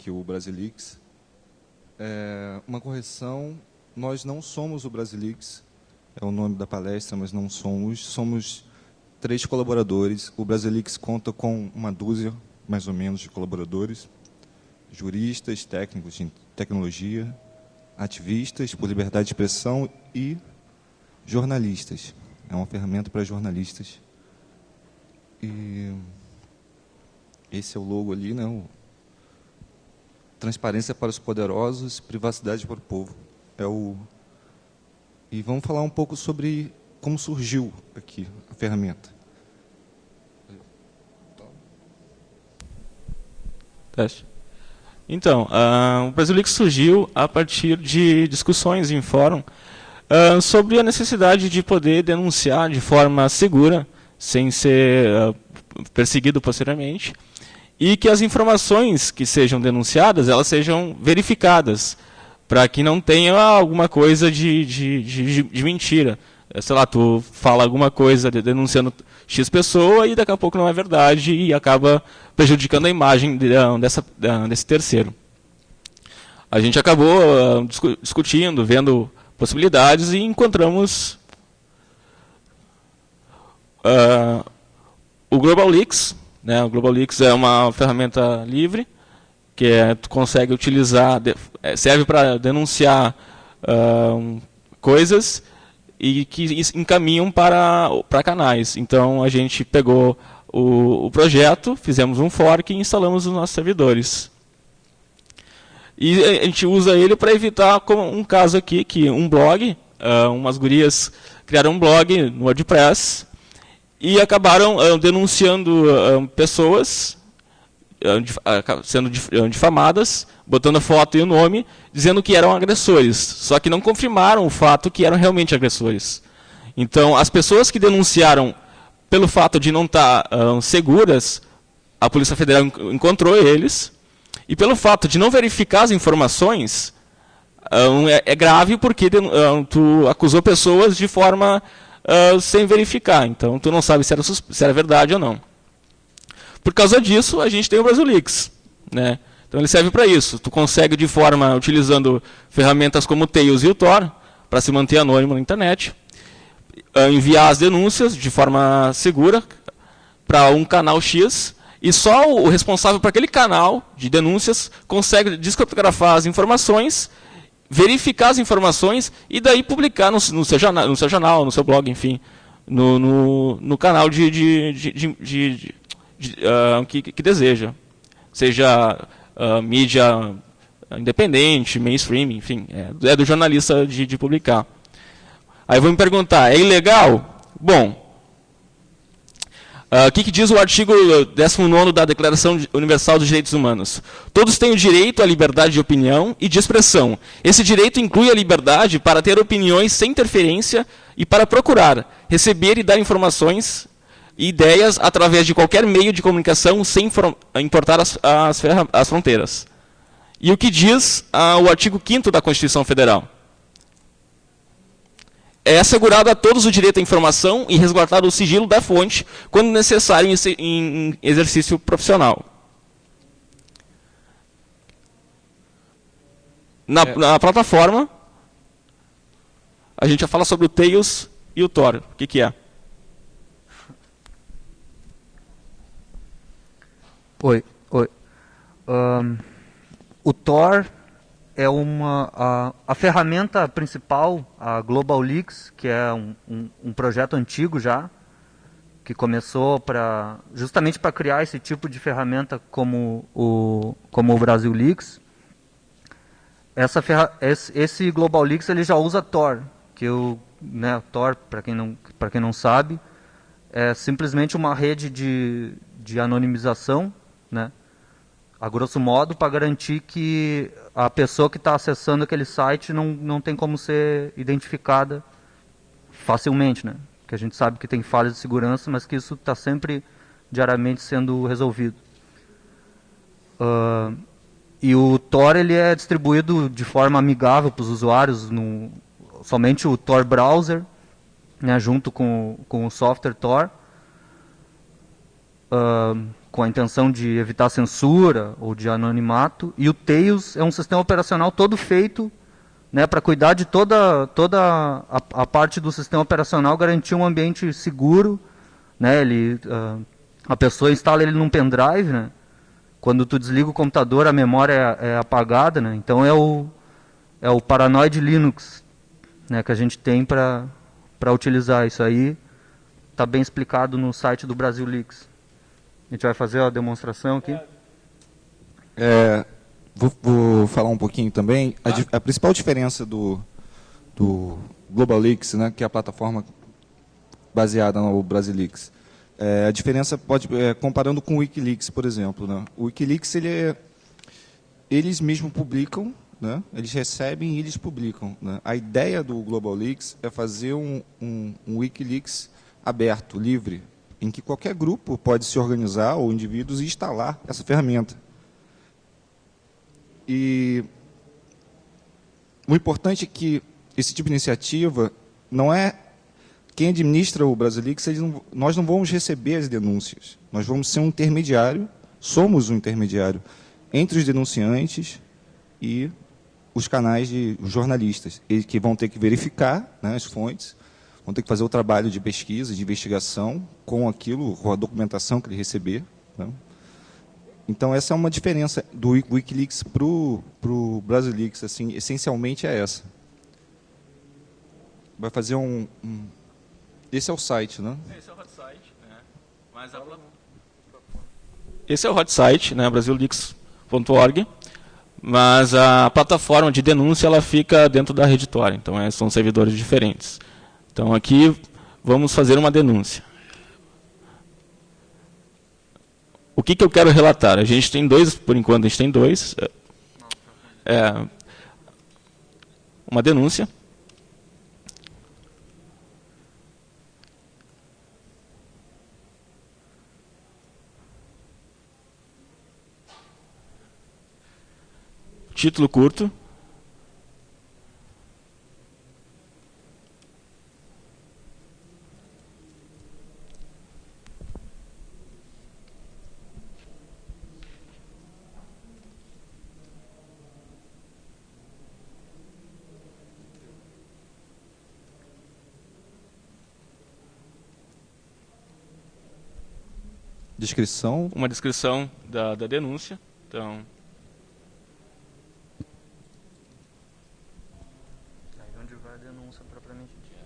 aqui o Brasilix. Uma correção, nós não somos o Brasilix, é o nome da palestra, mas não somos. Somos 3 colaboradores. O Brasilix conta com uma dúzia, mais ou menos, de colaboradores, juristas, técnicos de tecnologia, ativistas por liberdade de expressão e jornalistas. É uma ferramenta para jornalistas. E esse é o logo ali, né? Transparência para os poderosos, privacidade para o povo. E vamos falar um pouco sobre como surgiu aqui a ferramenta. Teste. Então, o Brasilix surgiu a partir de discussões em fórum sobre a necessidade de poder denunciar de forma segura, sem ser perseguido posteriormente, e que as informações que sejam denunciadas, elas sejam verificadas, para que não tenha alguma coisa de mentira. Sei lá, tu fala alguma coisa denunciando X pessoa e daqui a pouco não é verdade e acaba prejudicando a imagem desse terceiro. A gente acabou discutindo, vendo possibilidades e encontramos o GlobalLeaks. Né? O GlobalLeaks é uma ferramenta livre que tu consegue utilizar, serve para denunciar coisas e que encaminham para canais. Então a gente pegou o projeto, fizemos um fork e instalamos nos nossos servidores. E a gente usa ele para evitar, como um caso aqui, que um blog, umas gurias criaram um blog no WordPress e acabaram denunciando pessoas, sendo difamadas, botando a foto e o nome, dizendo que eram agressores, só que não confirmaram o fato que eram realmente agressores. Então, as pessoas que denunciaram pelo fato de não estar seguras, a Polícia Federal encontrou eles, e pelo fato de não verificar as informações, é grave porque tu acusou pessoas de forma sem verificar. Então, tu não sabe se era verdade ou não. Por causa disso, a gente tem o Brasilix, né? Então, ele serve para isso. Tu consegue, utilizando ferramentas como o Tails e o Tor, para se manter anônimo na internet, enviar as denúncias de forma segura para um canal X, e só o responsável por aquele canal de denúncias consegue descriptografar as informações, verificar as informações e daí publicar no seu jornal, no seu blog, enfim, no canal que deseja. Seja mídia independente, mainstream, enfim, é do jornalista de publicar. Aí vou me perguntar, é ilegal? Bom, o que diz o artigo 19º da Declaração Universal dos Direitos Humanos? Todos têm o direito à liberdade de opinião e de expressão. Esse direito inclui a liberdade para ter opiniões sem interferência e para procurar, receber e dar informações e ideias através de qualquer meio de comunicação sem importar as fronteiras. E o que diz o artigo 5º da Constituição Federal? É assegurado a todos o direito à informação e resguardado o sigilo da fonte quando necessário em exercício profissional. Na plataforma, a gente já fala sobre o Tails e o Tor. O que é? Oi. O Tor é a ferramenta principal, a GlobalLeaks, que é um projeto antigo já, que começou justamente para criar esse tipo de ferramenta como o Brasilix. Esse GlobalLeaks ele já usa Tor, Tor, para quem não sabe, é simplesmente uma rede de anonimização, né? A grosso modo, para garantir que a pessoa que está acessando aquele site não tem como ser identificada facilmente, né? Que a gente sabe que tem falhas de segurança, mas que isso está sempre diariamente sendo resolvido. E o Tor ele é distribuído de forma amigável para os usuários, somente o Tor Browser, né, junto com o software Tor. com a intenção de evitar censura ou de anonimato, e o Tails é um sistema operacional todo feito, né, para cuidar de toda a parte do sistema operacional, garantir um ambiente seguro, né, a pessoa instala ele num pendrive, né, quando tu desliga o computador a memória é apagada, né, então é o Paranoid Linux, né, que a gente tem para utilizar. Isso aí está bem explicado no site do Brasil Leaks. A gente vai fazer a demonstração aqui. Vou falar um pouquinho também. A principal diferença do Global Leaks, né, que é a plataforma baseada no Brasil Leaks, a diferença comparando com o Wikileaks, por exemplo, né? O Wikileaks eles mesmos publicam, né? Eles recebem e eles publicam, né? A ideia do Global Leaks é fazer um Wikileaks aberto, livre, em que qualquer grupo pode se organizar ou indivíduos e instalar essa ferramenta. E o importante é que esse tipo de iniciativa não é quem administra o Brasilix, nós não vamos receber as denúncias. Nós vamos ser um intermediário, somos um intermediário entre os denunciantes e os canais de jornalistas, eles que vão ter que verificar, né, as fontes, vão ter que fazer o trabalho de pesquisa, de investigação com aquilo, com a documentação que ele receber, né? Então, essa é uma diferença do Wikileaks para o Brasilix, assim, essencialmente é essa. Vai fazer Esse é o site, né? Esse é o hot site, né? Esse é o hot site, né? brasilleaks.org, mas a plataforma de denúncia ela fica dentro da rede Tor, então são servidores diferentes. Então, aqui vamos fazer uma denúncia. O que eu quero relatar? A gente tem dois, por enquanto a gente tem dois. Uma denúncia. Título curto. Descrição. Uma descrição da denúncia. Então, Aí onde vai a denúncia propriamente dita.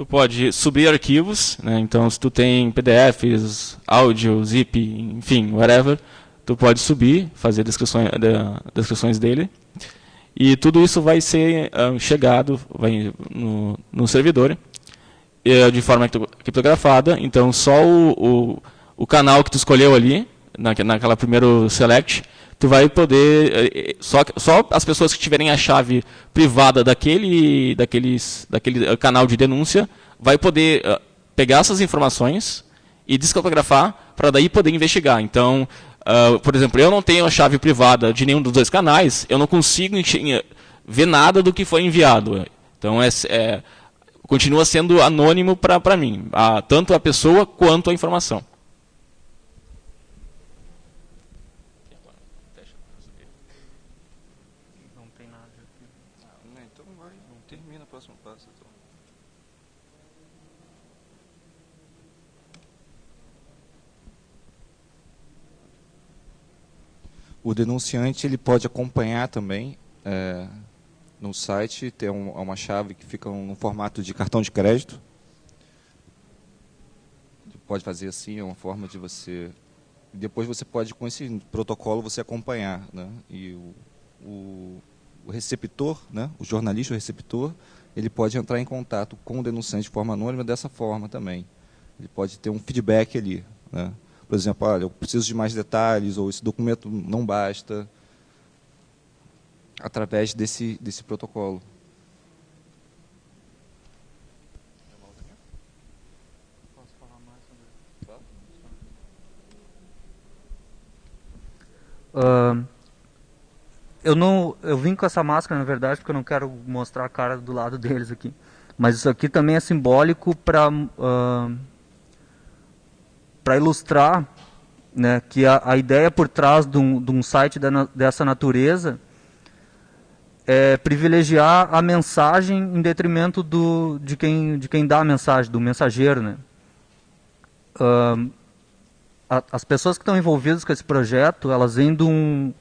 tu pode subir arquivos, né? Então, se tu tem PDFs, áudio, zip, enfim, whatever, tu pode subir, fazer descrições dele. E tudo isso vai ser chegado no servidor de forma criptografada. Então, só o canal que tu escolheu ali, naquela primeiro select, tu vai poder, só as pessoas que tiverem a chave privada daquele canal de denúncia, vai poder pegar essas informações e descriptografar para daí poder investigar. Então, por exemplo, eu não tenho a chave privada de nenhum dos dois canais, eu não consigo ver nada do que foi enviado. Então, continua sendo anônimo para mim, tanto a pessoa quanto a informação. Então vai, termina o próximo passo. Então. O denunciante ele pode acompanhar também no site, tem uma chave que fica no formato de cartão de crédito. Pode fazer assim, é uma forma de você... Depois você pode, com esse protocolo, você acompanhar, né? E o receptor, né? O jornalista, o receptor, ele pode entrar em contato com o denunciante de forma anônima dessa forma também. Ele pode ter um feedback ali, né? Por exemplo, olha, eu preciso de mais detalhes, ou esse documento não basta, através desse protocolo. Eu vim com essa máscara, na verdade, porque eu não quero mostrar a cara do lado deles aqui. Mas isso aqui também é simbólico para ilustrar, né, que a ideia por trás de um site dessa natureza é privilegiar a mensagem em detrimento de quem dá a mensagem, do mensageiro, né? As pessoas que estão envolvidas com esse projeto, elas vêm de um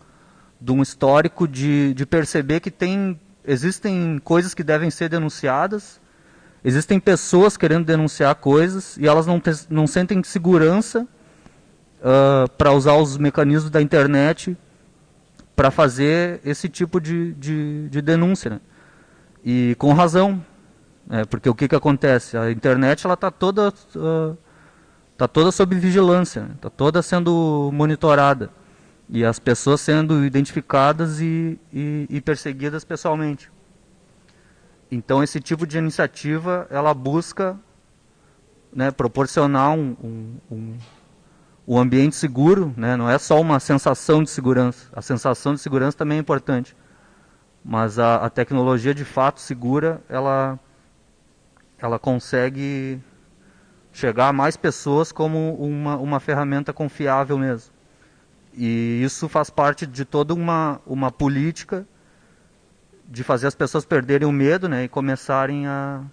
histórico de perceber que existem coisas que devem ser denunciadas, existem pessoas querendo denunciar coisas e elas não sentem segurança para usar os mecanismos da internet para fazer esse tipo de denúncia, né? E com razão, porque o que acontece? A internet ela está toda sob vigilância, está toda sendo monitorada e as pessoas sendo identificadas e perseguidas pessoalmente. Então esse tipo de iniciativa ela busca, né, proporcionar um ambiente seguro, né? Não é só uma sensação de segurança. A sensação de segurança também é importante, mas a tecnologia de fato segura, ela consegue chegar a mais pessoas como uma ferramenta confiável mesmo. E isso faz parte de toda uma política de fazer as pessoas perderem o medo, né, e começarem a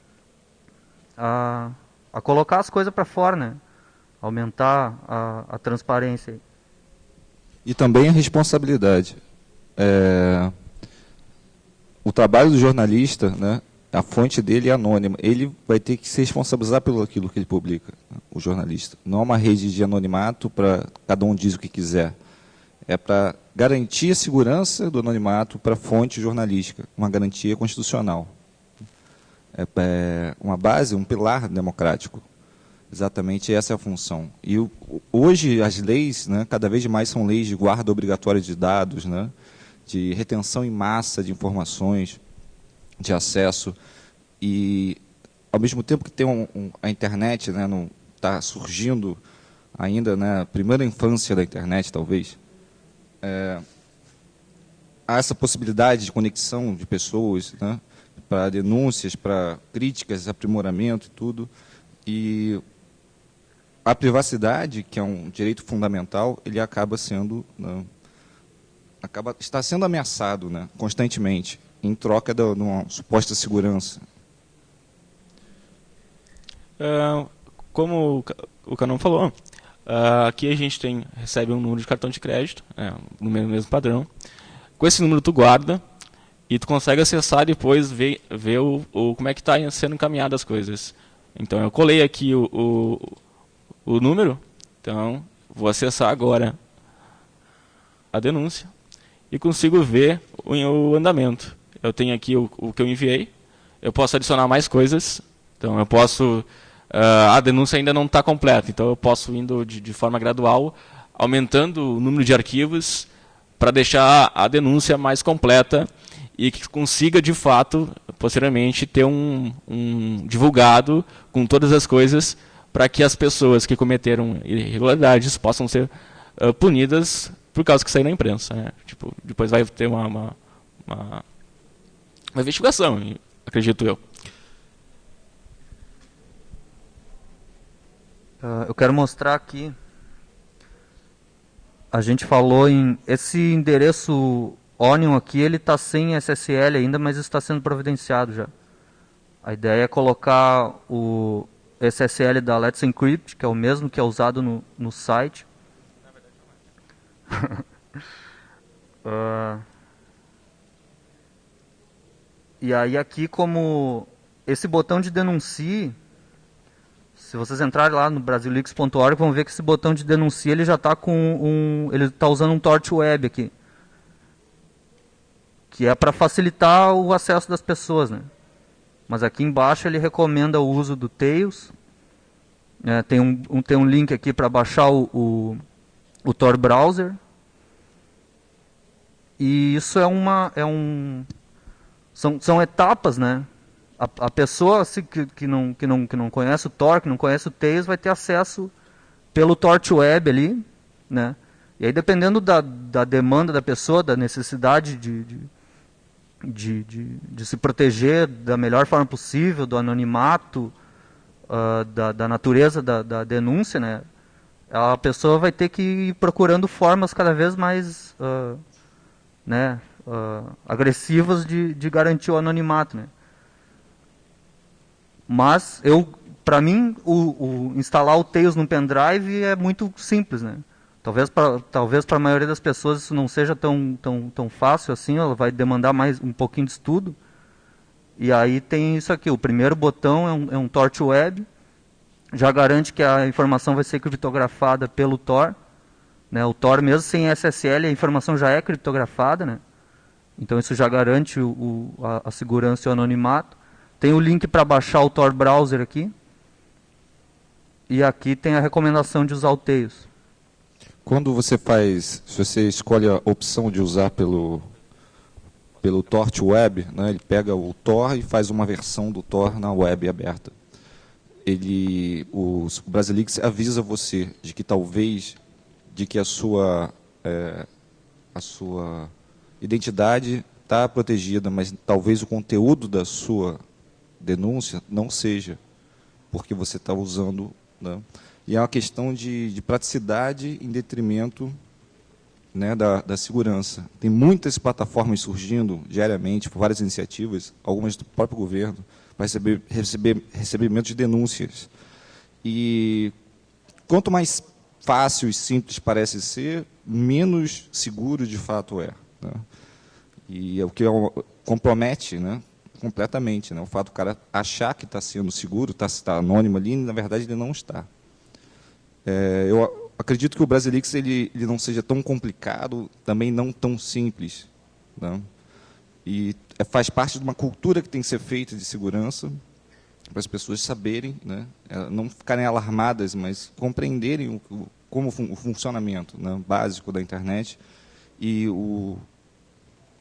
colocar as coisas para fora, né, aumentar a transparência. E também a responsabilidade. O trabalho do jornalista, né, a fonte dele é anônima. Ele vai ter que se responsabilizar pelo aquilo que ele publica, né, o jornalista. Não é uma rede de anonimato para cada um diz o que quiser. É para garantir a segurança do anonimato para a fonte jornalística, uma garantia constitucional. É uma base, um pilar democrático. Exatamente essa é a função. E hoje as leis, né, cada vez mais são leis de guarda obrigatória de dados, né, de retenção em massa de informações, de acesso. E, ao mesmo tempo que tem a internet, né, está surgindo ainda, né, a primeira infância da internet, talvez, há essa possibilidade de conexão de pessoas, né, para denúncias, para críticas, aprimoramento e tudo. E a privacidade, que é um direito fundamental, ele acaba sendo, né, está sendo ameaçado, né, constantemente, em troca de uma suposta segurança. Como o Canon falou, aqui a gente recebe um número de cartão de crédito, no mesmo padrão. Com esse número tu guarda e tu consegue acessar depois, ver como é que está sendo encaminhadas as coisas. Então eu colei aqui o número, então vou acessar agora a denúncia e consigo ver o andamento. Eu tenho aqui o que eu enviei, eu posso adicionar mais coisas, então eu posso... a denúncia ainda não está completa, então eu posso indo de forma gradual, aumentando o número de arquivos para deixar a denúncia mais completa e que consiga, de fato, posteriormente, ter um divulgado com todas as coisas para que as pessoas que cometeram irregularidades possam ser punidas por causa que saiu na imprensa, né? Tipo, depois vai ter uma investigação, acredito eu. Eu quero mostrar aqui. A gente falou esse endereço Onion aqui, ele está sem SSL ainda, mas está sendo providenciado já. A ideia é colocar o SSL da Let's Encrypt, que é o mesmo que é usado no site. E aí aqui, como esse botão de denuncie, se vocês entrarem lá no brasilix.org, vão ver que esse botão de denuncia ele já está ele está usando um torch web aqui, que é para facilitar o acesso das pessoas, né? Mas aqui embaixo ele recomenda o uso do Tails Tem um link aqui para baixar o Tor Browser. E isso são etapas, né? A pessoa que não conhece o Tor, que não conhece o Tails, vai ter acesso pelo Torch-Web ali, né? E aí, dependendo da demanda da pessoa, da necessidade de se proteger da melhor forma possível, do anonimato, da natureza da denúncia, né? A pessoa vai ter que ir procurando formas cada vez mais agressivas de garantir o anonimato, né? Mas para mim, instalar o Tails no pendrive é muito simples, né? Talvez para a maioria das pessoas isso não seja tão fácil assim, ela vai demandar mais um pouquinho de estudo. E aí tem isso aqui, o primeiro botão é um Torch-Web, já garante que a informação vai ser criptografada pelo Tor, né? O Tor, mesmo sem SSL, a informação já é criptografada, né? Então isso já garante a segurança e o anonimato. Tem o link para baixar o Tor Browser aqui. E aqui tem a recomendação de usar o Tails. Quando se você escolhe a opção de usar pelo Torch-Web, né, ele pega o Tor e faz uma versão do Tor na web aberta. O Brasilix avisa você de que a sua identidade está protegida, mas talvez o conteúdo da sua denúncia não seja, porque você está usando, né? E é uma questão de praticidade em detrimento, né, da segurança. Tem muitas plataformas surgindo diariamente por várias iniciativas, algumas do próprio governo, para recebimento de denúncias. E quanto mais fácil e simples parece ser, menos seguro de fato é, né? E é o que compromete, né, completamente, né, o fato do cara achar que está sendo seguro, está anônimo ali, e na verdade ele não está. Eu acredito que o Brasilix ele não seja tão complicado, também não tão simples, né? E faz parte de uma cultura que tem que ser feita de segurança, para as pessoas saberem, né, não ficarem alarmadas, mas compreenderem como o funcionamento, né, básico da internet e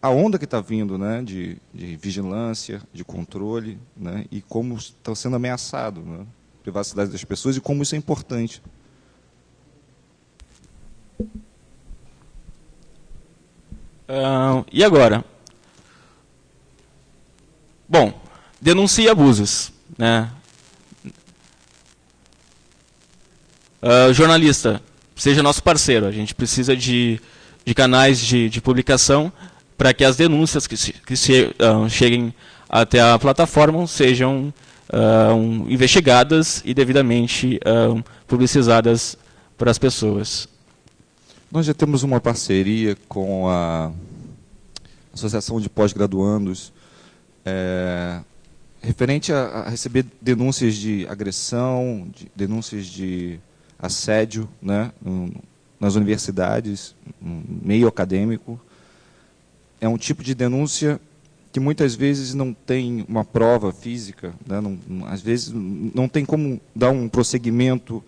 a onda que está vindo, né, de vigilância, de controle, né, e como está sendo ameaçado, né, a privacidade das pessoas e como isso é importante. E agora? Bom, denuncie abusos, né? Jornalista, seja nosso parceiro. A gente precisa de canais de publicação para que as denúncias que cheguem até a plataforma sejam investigadas e devidamente publicizadas para as pessoas. Nós já temos uma parceria com a Associação de Pós-Graduandos referente a receber denúncias de agressão, denúncias de assédio, né, nas universidades, no meio acadêmico. É um tipo de denúncia que muitas vezes não tem uma prova física, né, às vezes não tem como dar um prosseguimento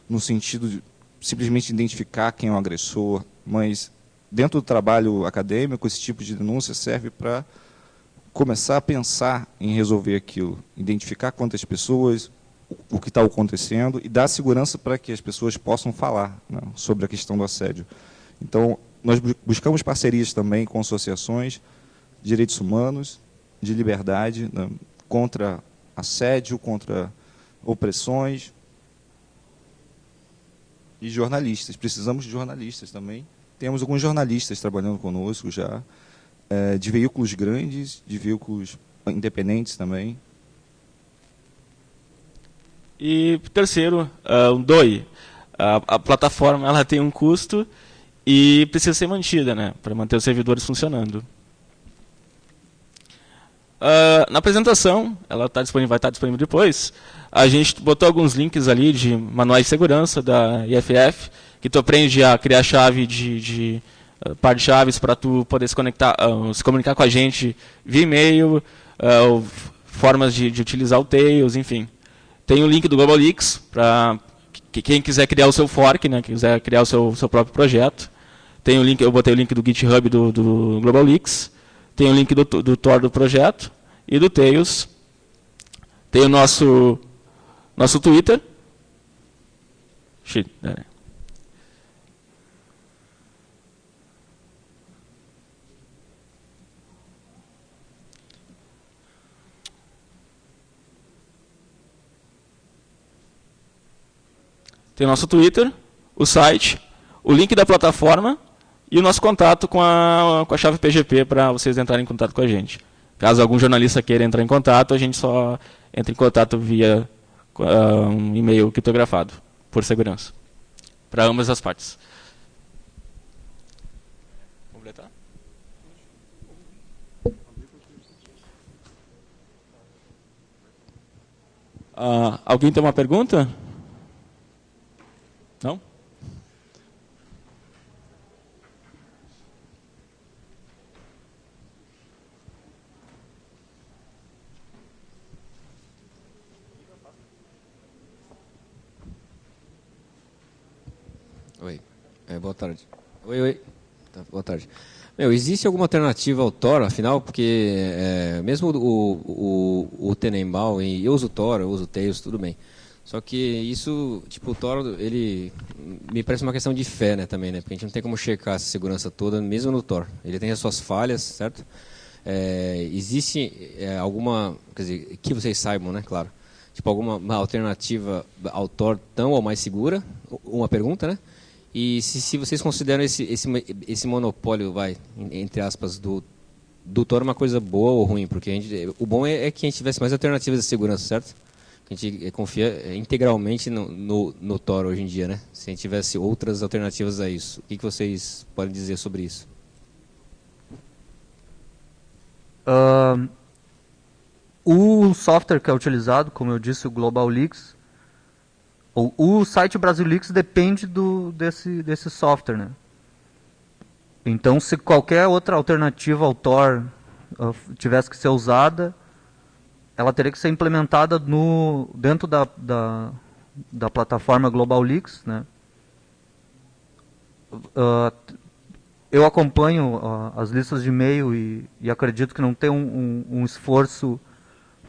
no sentido de simplesmente identificar quem é o agressor, mas dentro do trabalho acadêmico, esse tipo de denúncia serve para começar a pensar em resolver aquilo, identificar quantas pessoas, o que está acontecendo e dar segurança para que as pessoas possam falar, né, sobre a questão do assédio. Então, nós buscamos parcerias também com associações de direitos humanos, de liberdade, né, contra assédio, contra opressões, e jornalistas. Precisamos de jornalistas também. Temos alguns jornalistas trabalhando conosco já, de veículos grandes, de veículos independentes também. E terceiro, o DOI. A plataforma ela tem um custo e precisa ser mantida, né, para manter os servidores funcionando. Na apresentação, ela vai estar disponível depois. A gente botou alguns links ali de manuais de segurança da IFF, que tu aprende a criar chave de par de chaves para tu poder se comunicar com a gente via e-mail, formas de utilizar o Tails, enfim. Tem o link do Global Leaks para quem quiser criar o seu fork, né, quiser criar o seu próprio projeto. Tem o link, eu botei o link do GitHub do Global Leaks. Tem o link do Tor do projeto e do Tails. Tem o nosso Twitter. Tem o nosso Twitter, o site, o link da plataforma e o nosso contato com a chave PGP para vocês entrarem em contato com a gente. Caso algum jornalista queira entrar em contato, a gente só entra em contato via um e-mail criptografado, por segurança, para ambas as partes. Completar? Alguém tem uma pergunta? Não? Oi, boa tarde. Oi. Boa tarde. Existe alguma alternativa ao Tor, afinal, porque mesmo o Tenenbaum, eu uso Tor, eu uso Tails, tudo bem. Só que isso, tipo, o Tor, ele me parece uma questão de fé, né, também, né? Porque a gente não tem como checar essa segurança toda, mesmo no Tor. Ele tem as suas falhas, certo? Existe alguma, quer dizer, que vocês saibam, né, claro, tipo, alguma alternativa ao Tor tão ou mais segura? Uma pergunta, né? E se vocês consideram esse monopólio, entre aspas, do Tor uma coisa boa ou ruim? Porque o bom é que a gente tivesse mais alternativas de segurança, certo? A gente confia integralmente no Tor hoje em dia, né? Se a gente tivesse outras alternativas a isso. O que vocês podem dizer sobre isso? O software que é utilizado, como eu disse, o Global Leaks, o site BrasilLeaks depende desse software, né? Então, se qualquer outra alternativa ao Tor tivesse que ser usada, ela teria que ser implementada dentro da plataforma Global Leaks, né? Eu acompanho as listas de e-mail e acredito que não tem um esforço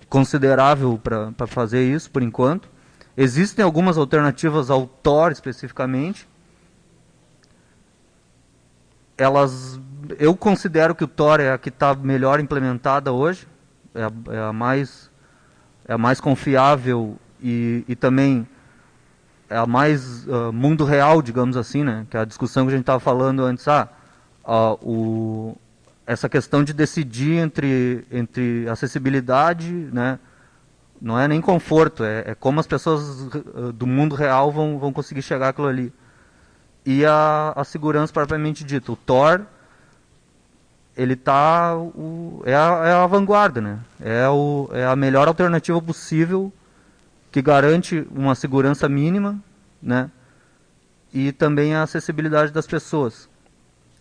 considerável para fazer isso, por enquanto. Existem algumas alternativas ao Tor, especificamente. Eu considero que o Tor é a que está melhor implementada hoje. É a mais confiável e também é a mais mundo real, digamos assim, né? Que é a discussão que a gente estava falando antes. Essa questão de decidir entre acessibilidade, né? Não é nem conforto, é como as pessoas do mundo real vão conseguir chegar àquilo ali. E a segurança propriamente dita. O Tor, ele é a vanguarda, né? É a melhor alternativa possível, que garante uma segurança mínima, né? E também a acessibilidade das pessoas.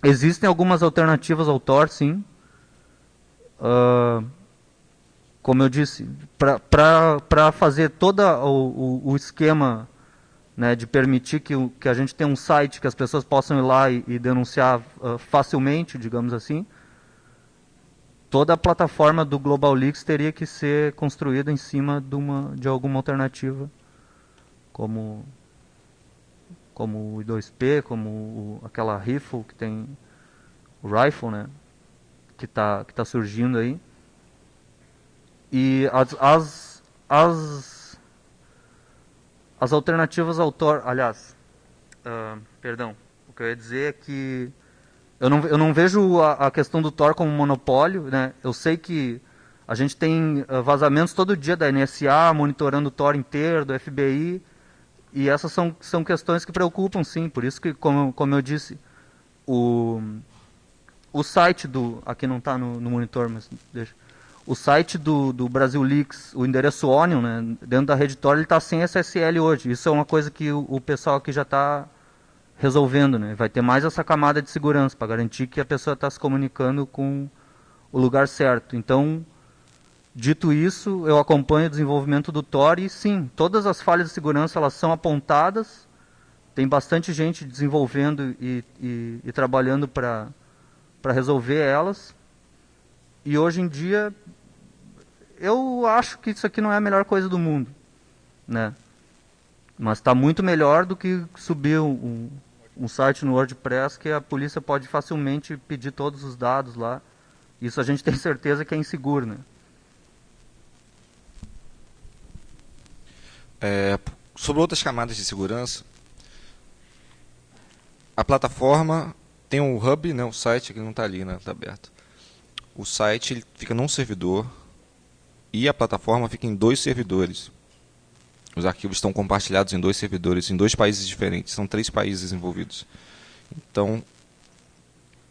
Existem algumas alternativas ao Tor, sim. Como eu disse, para fazer todo o esquema, né, de permitir que a gente tenha um site que as pessoas possam ir lá e denunciar facilmente, digamos assim, toda a plataforma do Global Leaks teria que ser construída em cima de alguma alternativa, como o I2P, como aquela Rifle que tem o Rifle, né, que tá surgindo aí. E as alternativas ao Tor, aliás, perdão, o que eu ia dizer é que eu não vejo a questão do Tor como monopólio, né? Eu sei que a gente tem vazamentos todo dia da NSA, monitorando o Tor inteiro, do FBI, e essas são questões que preocupam, sim. Por isso que, como eu disse, o site aqui não está no monitor, mas deixa. O site do BrasilLeaks, o endereço Onion, né, dentro da rede Tor, ele está sem SSL hoje. Isso é uma coisa que o pessoal aqui já está resolvendo, né? Vai ter mais essa camada de segurança para garantir que a pessoa está se comunicando com o lugar certo. Então, Dito isso, eu acompanho o desenvolvimento do Tor e sim, todas as falhas de segurança elas são apontadas, tem bastante gente desenvolvendo e trabalhando para resolver elas. E hoje em dia, eu acho que isso aqui não é a melhor coisa do mundo, né? Mas está muito melhor do que subir um site no WordPress que a polícia pode facilmente pedir todos os dados lá. Isso a gente tem certeza que é inseguro, né? Sobre outras camadas de segurança, a plataforma tem um hub, né, o site que não está ali, né, está aberto. O site ele fica num servidor e a plataforma fica em 2 servidores. Os arquivos estão compartilhados em 2 servidores, em 2 países diferentes. São 3 países envolvidos. Então,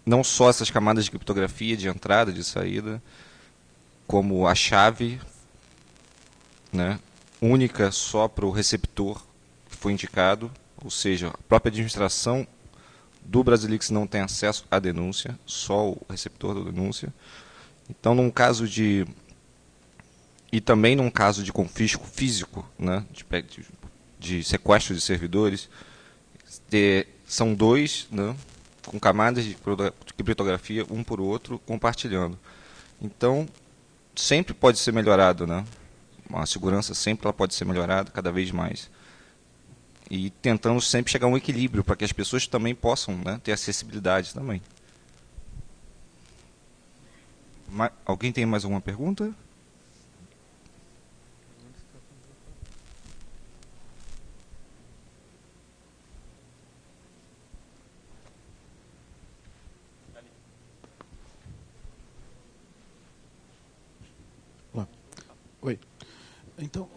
não só essas camadas de criptografia, de entrada, de saída, como a chave, né, única só para o receptor que foi indicado, ou seja, a própria administração do Brasilix não tem acesso à denúncia, só o receptor da denúncia. Então, num caso de... E também num caso de confisco físico, né, de sequestro de servidores, são 2, né, com camadas de criptografia, um por outro, compartilhando. Então, sempre pode ser melhorado, né? A segurança sempre ela pode ser melhorada, cada vez mais. E tentando sempre chegar a um equilíbrio, para que as pessoas também possam, né, ter acessibilidade também. Alguém tem mais alguma pergunta? Oi. Então,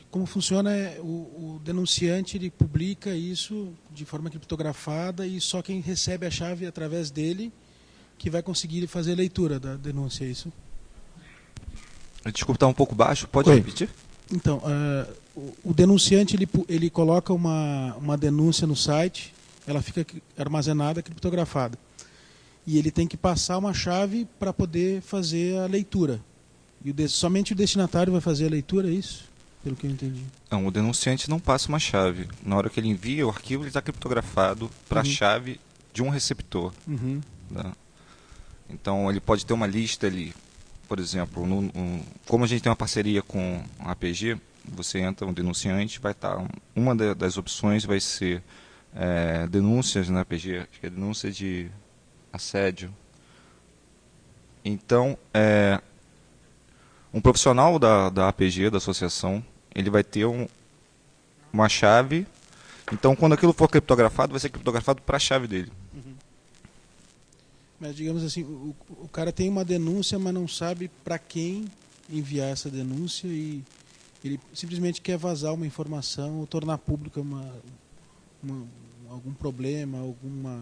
como funciona é o denunciante ele publica isso de forma criptografada e só quem recebe a chave através dele que vai conseguir fazer a leitura da denúncia, é isso? Desculpa, está um pouco baixo, pode repetir? Então, o denunciante ele coloca uma denúncia no site, ela fica armazenada, criptografada. E ele tem que passar uma chave para poder fazer a leitura. E somente o destinatário vai fazer a leitura, é isso? Pelo que eu entendi. Não, o denunciante não passa uma chave. Na hora que ele envia o arquivo, ele está criptografado para a chave de um receptor. Tá? Então, ele pode ter uma lista ali, por exemplo, como a gente tem uma parceria com a APG, você entra um denunciante, vai estar uma das opções vai ser denúncias na APG, acho que é denúncia de assédio. Então, um profissional da APG, da associação, ele vai ter uma chave. Então, quando aquilo for criptografado, vai ser criptografado para a chave dele. Mas, digamos assim, o cara tem uma denúncia, mas não sabe para quem enviar essa denúncia e ele simplesmente quer vazar uma informação ou tornar pública algum problema, algum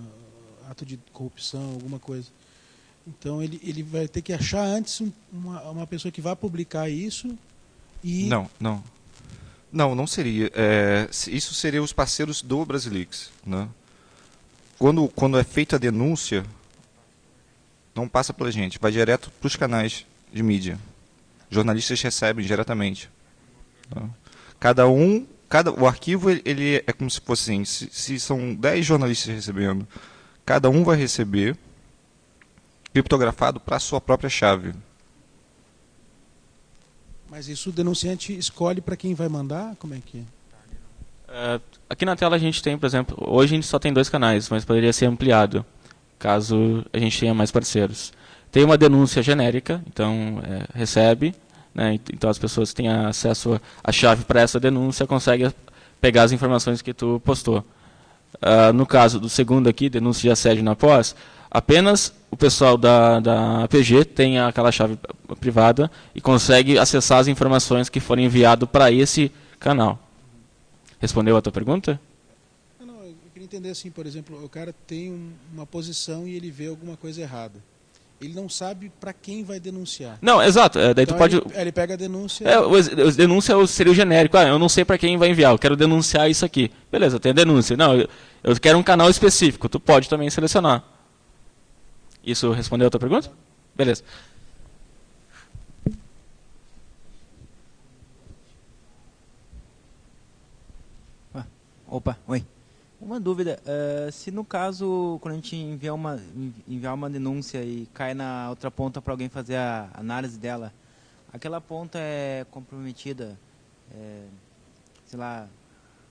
ato de corrupção, alguma coisa. Então ele vai ter que achar antes uma pessoa que vá publicar isso e... Não seria. Isso seria os parceiros do Brasilix, né? Quando é feita a denúncia, não passa pela gente, vai direto para os canais de mídia. Jornalistas recebem diretamente. Tá? O arquivo ele é como se fosse assim, se são 10 jornalistas recebendo, cada um vai receber criptografado para a sua própria chave. Mas isso o denunciante escolhe para quem vai mandar? Como é que é? Aqui na tela a gente tem, por exemplo, hoje a gente só tem 2 canais, mas poderia ser ampliado, caso a gente tenha mais parceiros. Tem uma denúncia genérica, então recebe, né, então as pessoas que têm acesso à chave para essa denúncia conseguem pegar as informações que tu postou. No caso do segundo aqui, denúncia de assédio na pós, apenas o pessoal da APG tem aquela chave privada e consegue acessar as informações que forem enviadas para esse canal. Respondeu a tua pergunta? Não, eu queria entender assim, por exemplo, o cara tem uma posição e ele vê alguma coisa errada. Ele não sabe para quem vai denunciar. Não, exato. Daí então tu pode... ele pega a denúncia... O denúncia seria o genérico. Eu não sei para quem vai enviar, eu quero denunciar isso aqui. Beleza, tem a denúncia. Não, eu quero um canal específico. Tu pode também selecionar. Isso respondeu a tua pergunta? Beleza. Opa, oi. Uma dúvida, se no caso, quando a gente enviar uma denúncia e cai na outra ponta para alguém fazer a análise dela, aquela ponta é comprometida, sei lá,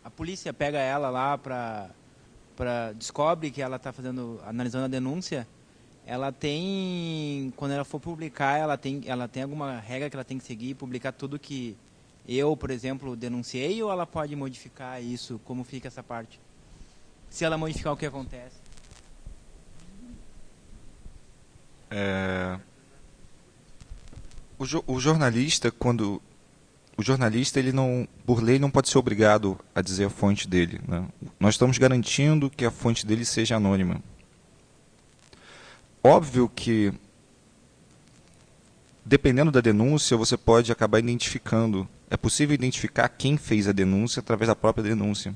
a polícia pega ela lá descobre que ela está analisando a denúncia, ela tem, quando ela for publicar, ela tem alguma regra que ela tem que seguir, publicar tudo que eu, por exemplo, denunciei, ou ela pode modificar isso? Como fica essa parte? Se ela modificar, o que acontece? O jornalista, ele não, por lei, não pode ser obrigado a dizer a fonte dele, né? Nós estamos garantindo que a fonte dele seja anônima. Óbvio que, dependendo da denúncia, você pode acabar identificando. É possível identificar quem fez a denúncia através da própria denúncia.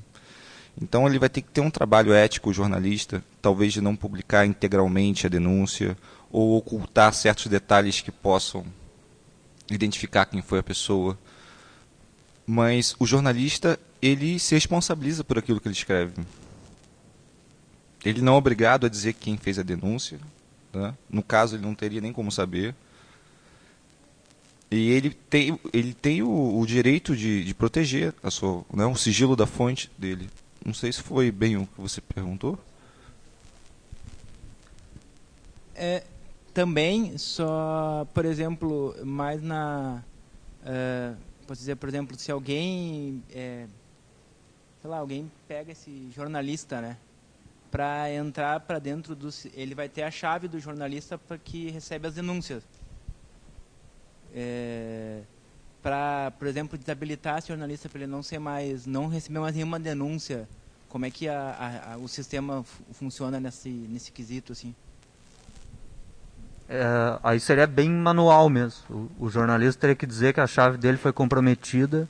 Então ele vai ter que ter um trabalho ético, o jornalista, talvez de não publicar integralmente a denúncia ou ocultar certos detalhes que possam identificar quem foi a pessoa. Mas o jornalista, ele se responsabiliza por aquilo que ele escreve. Ele não é obrigado a dizer quem fez a denúncia, né? No caso, ele não teria nem como saber. E ele tem o direito de proteger o sigilo da fonte dele. Não sei se foi bem o que você perguntou. Também, só, por exemplo, mais posso dizer, por exemplo, se alguém, sei lá, alguém pega esse jornalista, né, para entrar para dentro ele vai ter a chave do jornalista para que recebe as denúncias. Para, por exemplo, desabilitar esse jornalista para ele não receber mais nenhuma denúncia, como é que o sistema funciona nesse quesito, assim? Aí seria bem manual mesmo. O jornalista teria que dizer que a chave dele foi comprometida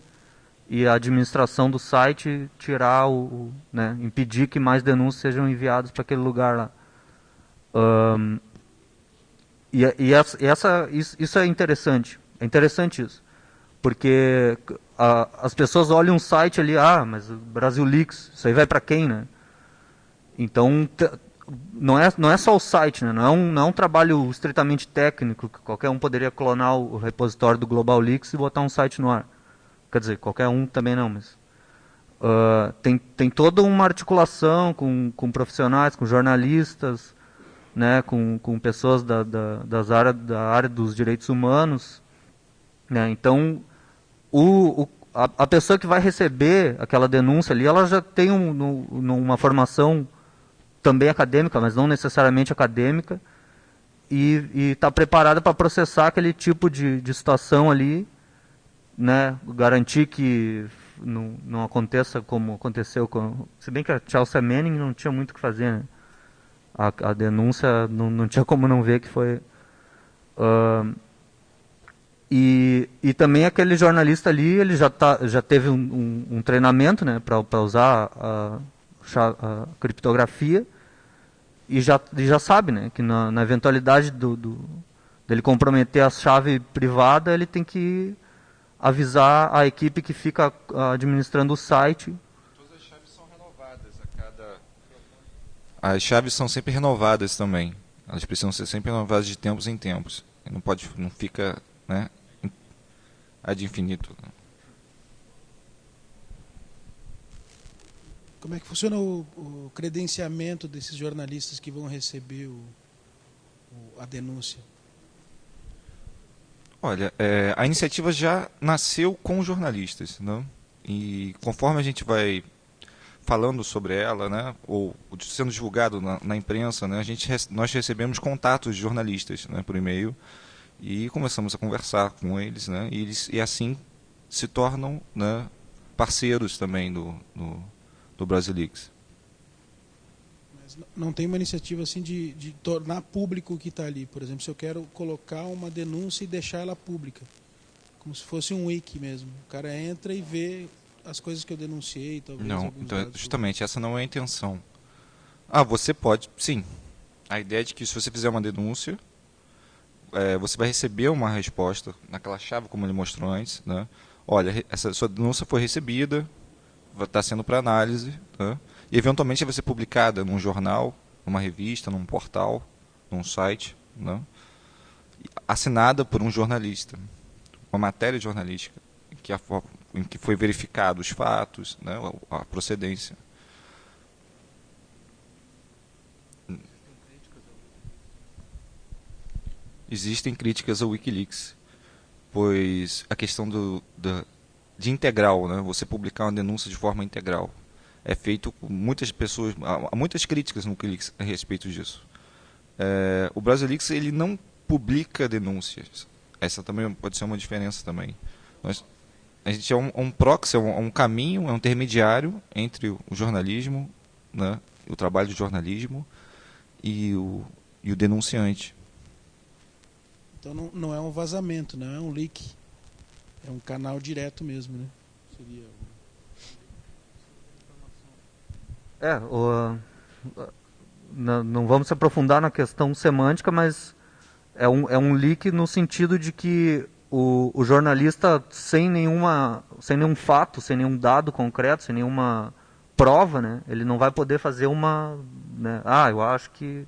e a administração do site tirar né, impedir que mais denúncias sejam enviadas para aquele lugar lá. Isso é interessante. É interessante isso. Porque as pessoas olham um site ali, mas o Brasil Leaks, isso aí vai para quem, né? Então, não é só o site, né? Não é um trabalho estritamente técnico, que qualquer um poderia clonar o repositório do Global Leaks e botar um site no ar. Quer dizer, qualquer um também não, mas... tem toda uma articulação com profissionais, com jornalistas, né? Com pessoas da área dos direitos humanos, né? Então, a pessoa que vai receber aquela denúncia ali, ela já tem uma formação também acadêmica, mas não necessariamente acadêmica, e está preparada para processar aquele tipo de situação ali, né? Garantir que não aconteça como aconteceu se bem que a Chelsea Manning não tinha muito o que fazer, né? A denúncia não tinha como não ver que foi... E também aquele jornalista ali, ele já teve um treinamento, né, para usar a criptografia, e já sabe, né, que na eventualidade dele comprometer a chave privada, ele tem que avisar a equipe que fica administrando o site. Todas as chaves são renovadas As chaves são sempre renovadas também. Elas precisam ser sempre renovadas de tempos em tempos. Não fica, né, ad infinito. Como é que funciona o credenciamento desses jornalistas que vão receber a denúncia? Olha, a iniciativa já nasceu com jornalistas, né? E conforme a gente vai falando sobre ela, né, ou sendo divulgado na imprensa, né, nós recebemos contatos de jornalistas, né, por e-mail, e começamos a conversar com eles, né, e assim se tornam, né, parceiros também do Brasilix. Mas não tem uma iniciativa assim de tornar público o que está ali. Por exemplo, se eu quero colocar uma denúncia e deixar ela pública, como se fosse um wiki mesmo. O cara entra e vê as coisas que eu denunciei, talvez. Não, então, justamente, essa não é a intenção. Você pode, sim. A ideia é de que se você fizer uma denúncia, você vai receber uma resposta naquela chave, como ele mostrou antes, né? Olha, essa sua denúncia foi recebida, vai estar sendo para análise, né? E eventualmente vai ser publicada num jornal, numa revista, num portal, num site, né? Assinada por um jornalista, uma matéria jornalística em que foi verificado os fatos, né? A procedência. Existem críticas ao WikiLeaks, pois a questão de integral, né? Você publicar uma denúncia de forma integral, é feito com muitas pessoas, há muitas críticas no WikiLeaks a respeito disso. O BrasileAleaks, ele não publica denúncias. Essa também pode ser uma diferença também. A gente é um proxy, é um caminho, é um intermediário entre o jornalismo, né? O trabalho de jornalismo e o denunciante. Então não é um vazamento, não é um leak. É um canal direto mesmo, né? Seria... não vamos se aprofundar na questão semântica, mas é um leak no sentido de que o jornalista, sem nenhum fato, sem nenhum dado concreto, sem nenhuma prova, né, ele não vai poder fazer né, eu acho que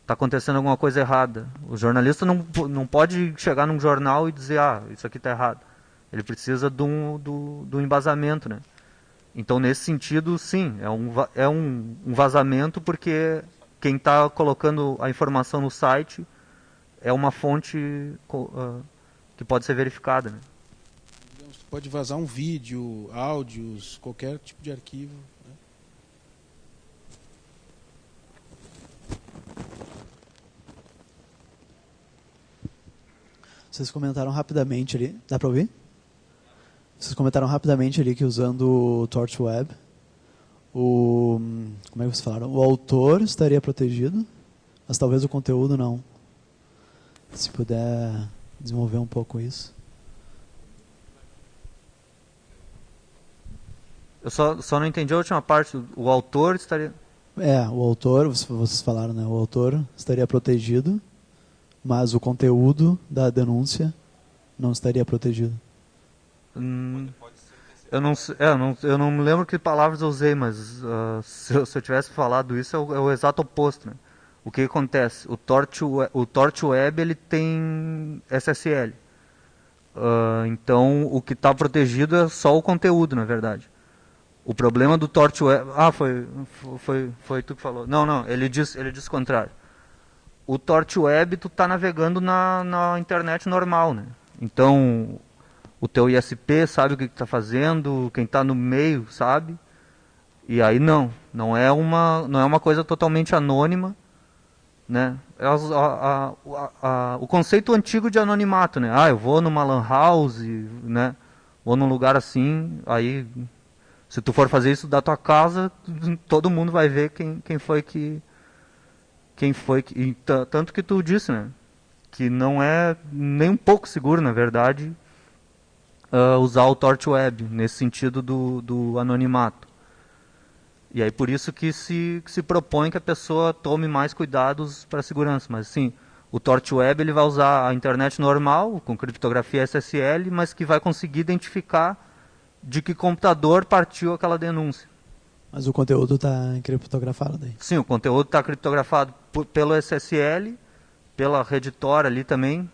está acontecendo alguma coisa errada. O jornalista não pode chegar num jornal e dizer, isso aqui está errado. Ele precisa do embasamento, né? Então, nesse sentido, sim, é um vazamento, porque quem está colocando a informação no site é uma fonte que pode ser verificada, né? Pode vazar um vídeo, áudios, qualquer tipo de arquivo, né? Vocês comentaram rapidamente ali, dá para ouvir? Vocês comentaram rapidamente ali que usando o TorchWeb, como é que vocês falaram? O autor estaria protegido, mas talvez o conteúdo não. Se puder desenvolver um pouco isso. Eu só não entendi a última parte. O autor estaria... O autor, vocês falaram, né? O autor estaria protegido, mas o conteúdo da denúncia não estaria protegido. Eu não me lembro que palavras eu usei, mas se eu tivesse falado isso, é o exato oposto, né? O que acontece? O TorchWeb ele tem SSL. Então, o que está protegido é só o conteúdo, na verdade. O problema do TorchWeb... foi tu que falou. Não, ele diz o contrário. O TorchWeb, tu está navegando na internet normal, né? Então, o teu ISP sabe o que está fazendo, quem está no meio sabe. E aí não é uma coisa totalmente anônima, né? O conceito antigo de anonimato, né? Eu vou numa lan house, né? Vou num lugar assim, aí se tu for fazer isso da tua casa, todo mundo vai ver quem foi que tanto que tu disse, né? Que não é nem um pouco seguro, na verdade, usar o TorchWeb nesse sentido do anonimato. E aí por isso que se propõe que a pessoa tome mais cuidados para a segurança. Mas sim, o TorchWeb ele vai usar a internet normal, com criptografia SSL, mas que vai conseguir identificar de que computador partiu aquela denúncia. Mas o conteúdo está criptografado daí? Sim, o conteúdo está criptografado pelo SSL, pela rede Tor ali também.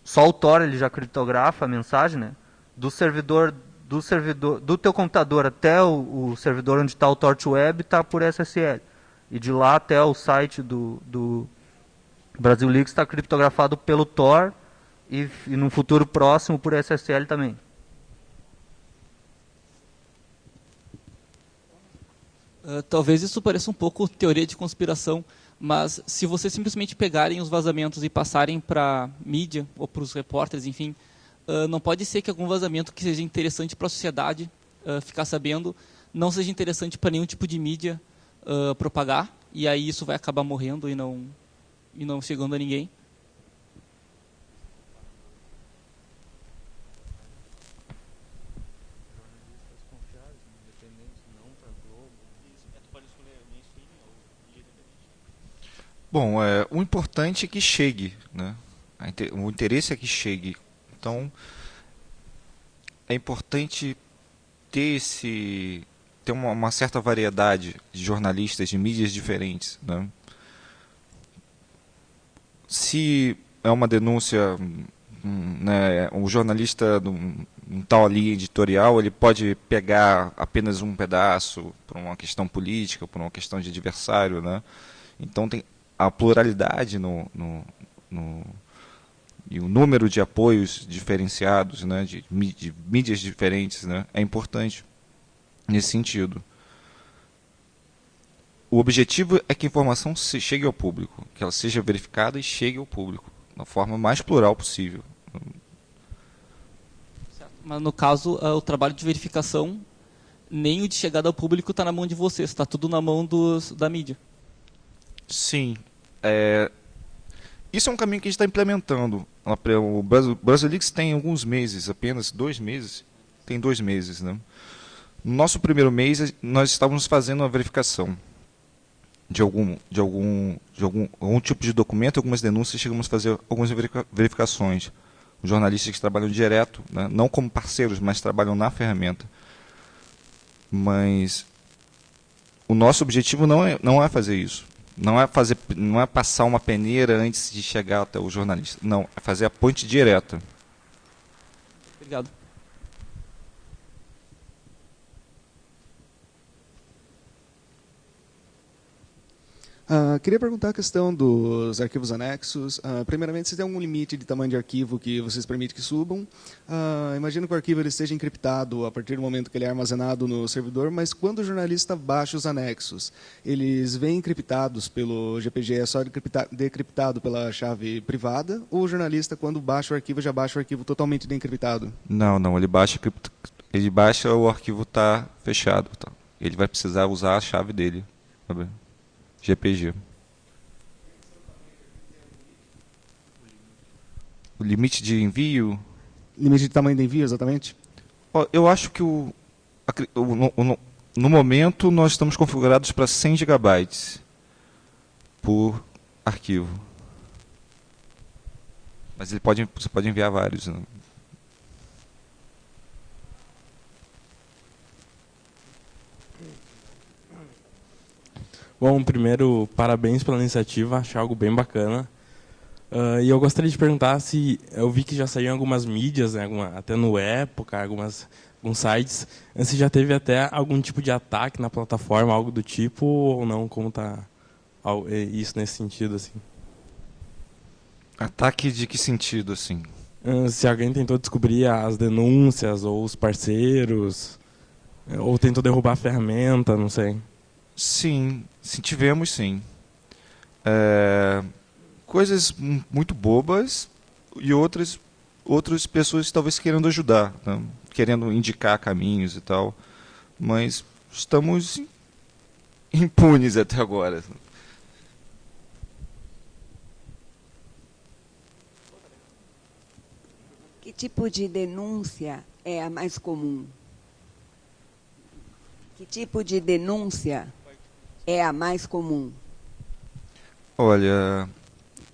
Só o Tor ele já criptografa a mensagem, né? Do teu computador até o servidor onde está o TorchWeb está por SSL. E de lá até o site do BrasileAleaks está criptografado pelo Tor e num futuro próximo por SSL também. Talvez isso pareça um pouco teoria de conspiração, mas se vocês simplesmente pegarem os vazamentos e passarem para mídia ou para os repórteres, enfim, não pode ser que algum vazamento que seja interessante para a sociedade ficar sabendo não seja interessante para nenhum tipo de mídia propagar, e aí isso vai acabar morrendo e não chegando a ninguém. Bom, o importante é que chegue, né? O interesse é que chegue. Então, é importante ter uma certa variedade de jornalistas de mídias diferentes, né? Se é uma denúncia, né, o jornalista um tal ali editorial, ele pode pegar apenas um pedaço por uma questão política, por uma questão de adversário, né? Então tem a pluralidade e o número de apoios diferenciados, né, de mídias diferentes, né, é importante nesse sentido. O objetivo é que a informação chegue ao público, que ela seja verificada e chegue ao público, da forma mais plural possível. Certo. Mas no caso, o trabalho de verificação, nem o de chegada ao público está na mão de vocês, está tudo na mão da mídia. Sim. Isso é um caminho que a gente está implementando. O Brasilix tem alguns meses, apenas 2 meses. Tem 2 meses, né? No nosso primeiro mês, nós estávamos fazendo a verificação de algum tipo de documento, algumas denúncias, chegamos a fazer algumas verificações. Os jornalistas que trabalham direto, né, não como parceiros, mas trabalham na ferramenta. Mas o nosso objetivo não é fazer isso. Não é passar uma peneira antes de chegar até o jornalista. Não, é fazer a ponte direta. Obrigado. Queria perguntar a questão dos arquivos anexos. Primeiramente, se tem algum limite de tamanho de arquivo que vocês permitem que subam? Imagino que o arquivo ele esteja encriptado a partir do momento que ele é armazenado no servidor, mas quando o jornalista baixa os anexos, eles vêm encriptados pelo GPG, é só decriptado pela chave privada? Ou o jornalista, quando baixa o arquivo, já baixa o arquivo totalmente desencriptado? Não, ele baixa, o arquivo está fechado. Tá? Ele vai precisar usar a chave dele. Tá, GPG. O limite de envio? Limite de tamanho de envio, exatamente? Eu acho que no momento nós estamos configurados para 100 GB por arquivo. Mas você pode enviar vários, né? Bom, primeiro, parabéns pela iniciativa, achei algo bem bacana. E eu gostaria de perguntar se eu vi que já saiu em algumas mídias, né, até no Época, alguns sites, se já teve até algum tipo de ataque na plataforma, algo do tipo, ou não, como está isso nesse sentido, assim? Ataque de que sentido, assim? Se alguém tentou descobrir as denúncias, ou os parceiros, ou tentou derrubar a ferramenta, não sei. Sim, tivemos sim. Coisas muito bobas e outras pessoas talvez querendo ajudar, né? Querendo indicar caminhos e tal. Mas estamos impunes até agora. Que tipo de denúncia é a mais comum? Que tipo de denúncia é a mais comum? Olha,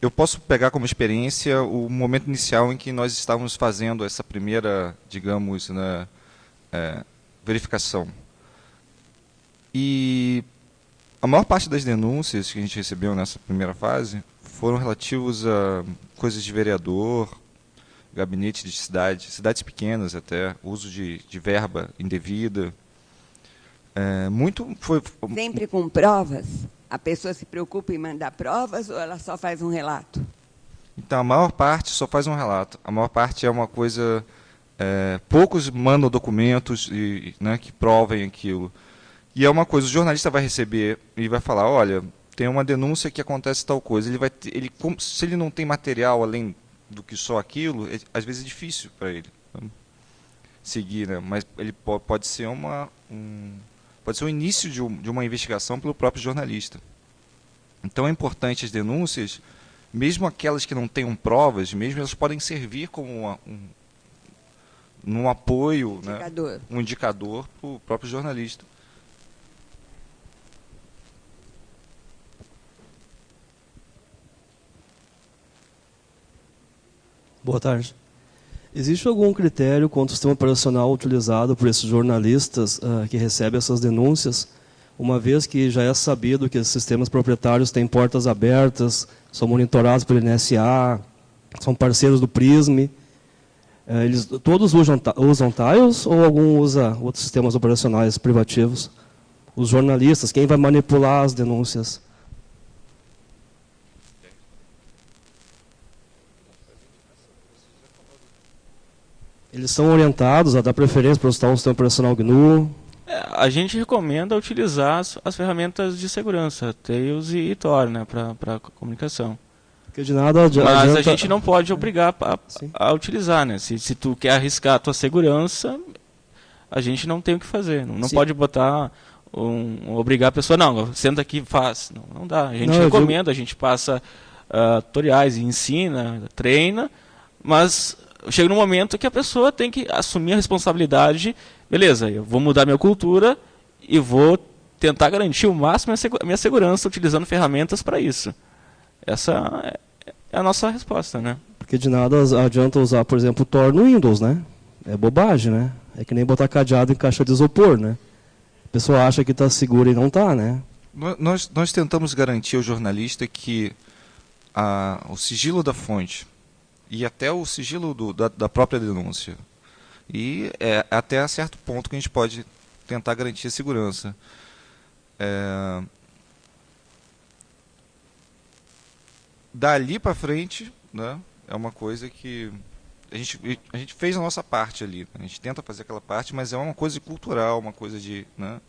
eu posso pegar como experiência o momento inicial em que nós estávamos fazendo essa primeira, digamos, né, verificação. E a maior parte das denúncias que a gente recebeu nessa primeira fase foram relativos a coisas de vereador, gabinete de cidades pequenas até, uso de verba indevida. Sempre com provas? A pessoa se preocupa em mandar provas ou ela só faz um relato? Então, a maior parte só faz um relato. A maior parte é uma coisa... poucos mandam documentos né, que provem aquilo. E é uma coisa, o jornalista vai receber e vai falar, olha, tem uma denúncia que acontece tal coisa. Se ele não tem material além do que só aquilo, às vezes é difícil para ele, né, seguir, né? Mas ele pode ser pode ser o início de uma investigação pelo próprio jornalista. Então é importante as denúncias, mesmo aquelas que não tenham provas, mesmo elas podem servir como um apoio, indicador, né? Um indicador para o próprio jornalista. Boa tarde. Existe algum critério quanto ao sistema operacional utilizado por esses jornalistas que recebem essas denúncias, uma vez que já é sabido que esses sistemas proprietários têm portas abertas, são monitorados pelo NSA, são parceiros do PRISM? Eles todos usam Tiles ou algum usa outros sistemas operacionais privativos? Os jornalistas, quem vai manipular as denúncias? Eles são orientados a dar preferência para usar um sistema operacional GNU? A gente recomenda utilizar as ferramentas de segurança, Tails e Tor, né, para comunicação. Porque de nada Mas a gente não pode obrigar a utilizar, né? Se tu quer arriscar a tua segurança, a gente não tem o que fazer. Não pode botar obrigar a pessoa, não, senta aqui e faz. Não dá. A gente recomenda, a gente passa tutoriais, ensina, treina, mas chega num momento que a pessoa tem que assumir a responsabilidade. Beleza, eu vou mudar minha cultura e vou tentar garantir o máximo a minha segurança utilizando ferramentas para isso. Essa é a nossa resposta, né? Porque de nada adianta usar, por exemplo, o Tor no Windows, né? É bobagem, né? É que nem botar cadeado em caixa de isopor, né? A pessoa acha que está segura e não está, né? Nós tentamos garantir ao jornalista que o sigilo da fonte e até o sigilo da própria denúncia. E até certo ponto que a gente pode tentar garantir a segurança. Dali para frente, né, é uma coisa que a gente fez a nossa parte ali. A gente tenta fazer aquela parte, mas é uma coisa cultural, uma coisa de, né,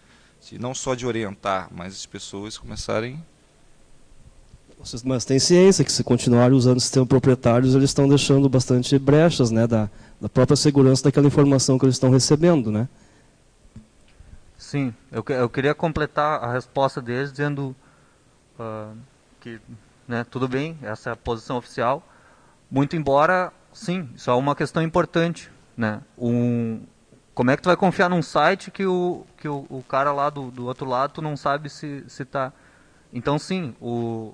não só de orientar, mas as pessoas começarem... Mas tem ciência que se continuarem usando sistemas proprietários, eles estão deixando bastante brechas, né, da própria segurança daquela informação que eles estão recebendo, né? Sim, eu queria completar a resposta deles dizendo que, né, tudo bem, essa é a posição oficial, muito embora, sim, isso é uma questão importante, né? Como é que tu vai confiar num site que o cara lá do outro lado tu não sabe se está... Então, sim, com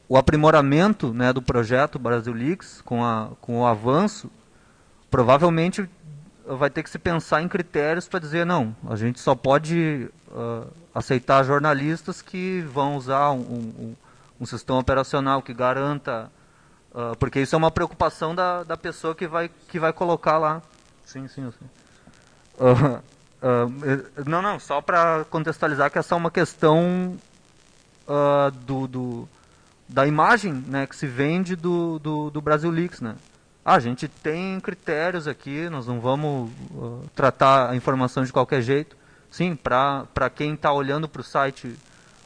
o aprimoramento, né, do projeto BrasilLeaks, com o avanço, provavelmente vai ter que se pensar em critérios para dizer, não, a gente só pode aceitar jornalistas que vão usar um sistema operacional que garanta, porque isso é uma preocupação da pessoa que vai colocar lá. Sim. Não, só para contextualizar que essa é uma questão da imagem, né, que se vende do BrasilLeaks, né? A gente tem critérios aqui, nós não vamos tratar a informação de qualquer jeito. Sim, para quem está olhando para o site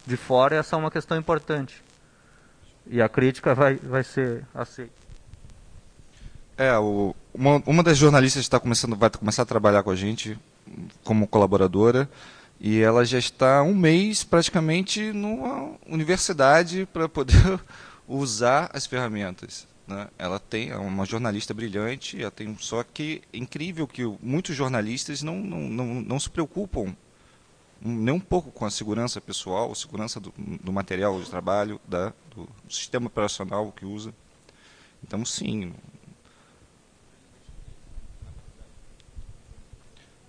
de fora, essa é uma questão importante. E a crítica vai ser aceita. Uma das jornalistas vai começar a trabalhar com a gente como colaboradora, e ela já está um mês praticamente numa universidade para poder usar as ferramentas, né? Ela é uma jornalista brilhante, só que é incrível que muitos jornalistas não se preocupam nem um pouco com a segurança pessoal, a segurança do material de trabalho, do sistema operacional que usa. Então, sim.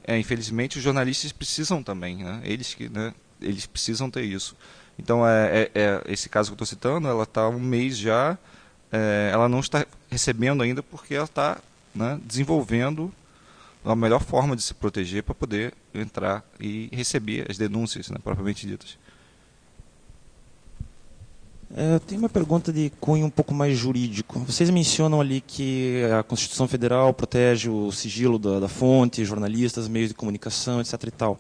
Infelizmente, os jornalistas precisam também, né? Eles precisam ter isso. Então, esse caso que eu estou citando, ela está há um mês já, ela não está recebendo ainda porque ela está, né, desenvolvendo a melhor forma de se proteger para poder entrar e receber as denúncias, né, propriamente ditas. Tem uma pergunta de cunho um pouco mais jurídico. Vocês mencionam ali que a Constituição Federal protege o sigilo da fonte, jornalistas, meios de comunicação, etc. e tal.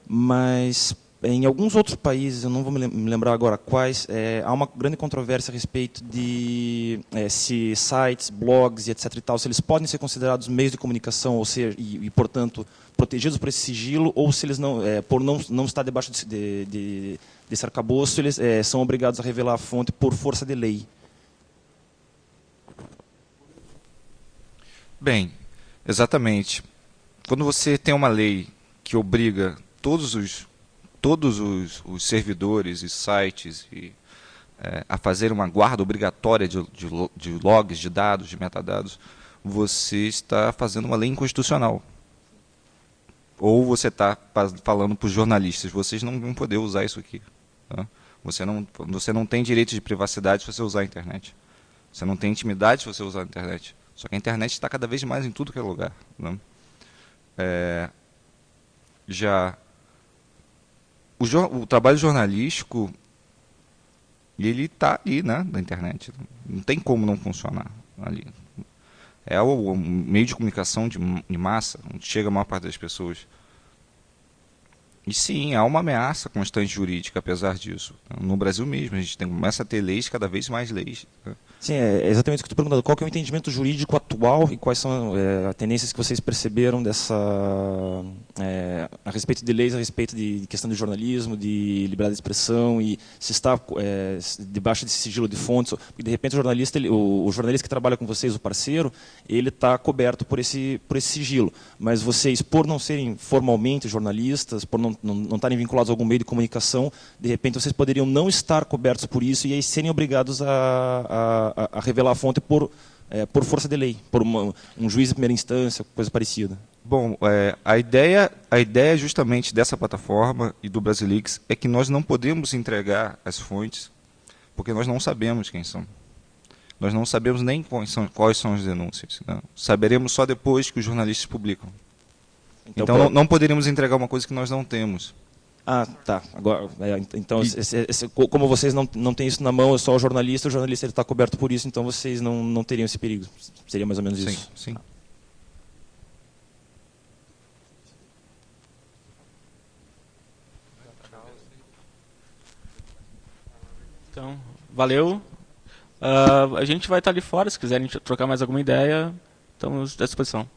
Mas em alguns outros países, eu não vou me lembrar agora quais, há uma grande controvérsia a respeito de se sites, blogs e etc. e tal, se eles podem ser considerados meios de comunicação, ou seja, e portanto protegidos por esse sigilo, ou se eles por não estar debaixo desse arcabouço, eles são obrigados a revelar a fonte por força de lei. Bem, exatamente. Quando você tem uma lei que obriga todos os servidores e sites a fazer uma guarda obrigatória de logs, de dados, de metadados, você está fazendo uma lei inconstitucional. Ou você está falando para os jornalistas, vocês não vão poder usar isso aqui. Tá? Você não tem direito de privacidade se você usar a internet. Você não tem intimidade se você usar a internet. Só que a internet está cada vez mais em tudo que é lugar. Né? O trabalho jornalístico, ele está ali, né, na internet. Não tem como não funcionar ali. É o meio de comunicação de massa, onde chega a maior parte das pessoas. E sim, há uma ameaça constante jurídica, apesar disso. No Brasil mesmo, a gente começa a ter leis, cada vez mais leis. Né? Sim, é exatamente isso que eu estou perguntando. Qual que é o entendimento jurídico atual e quais são as tendências que vocês perceberam a respeito de leis, a respeito de questão de jornalismo, de liberdade de expressão, e se está debaixo desse sigilo de fontes? Porque, de repente, o jornalista que trabalha com vocês, o parceiro, ele está coberto por esse sigilo. Mas vocês, por não serem formalmente jornalistas, por não estarem vinculados a algum meio de comunicação, de repente vocês poderiam não estar cobertos por isso e aí serem obrigados a revelar a fonte por força de lei, por um juiz de primeira instância, coisa parecida. Bom, a ideia justamente dessa plataforma e do Brasilix é que nós não podemos entregar as fontes porque nós não sabemos quem são. Nós não sabemos nem quais são as denúncias. Né? Saberemos só depois que os jornalistas publicam. Então não poderíamos entregar uma coisa que nós não temos. Ah, tá. Agora, então, como vocês não têm isso na mão, é só o jornalista está coberto por isso, então vocês não teriam esse perigo. Seria mais ou menos isso. Sim. Então, valeu. A gente vai estar ali fora, se quiserem trocar mais alguma ideia, estamos à disposição.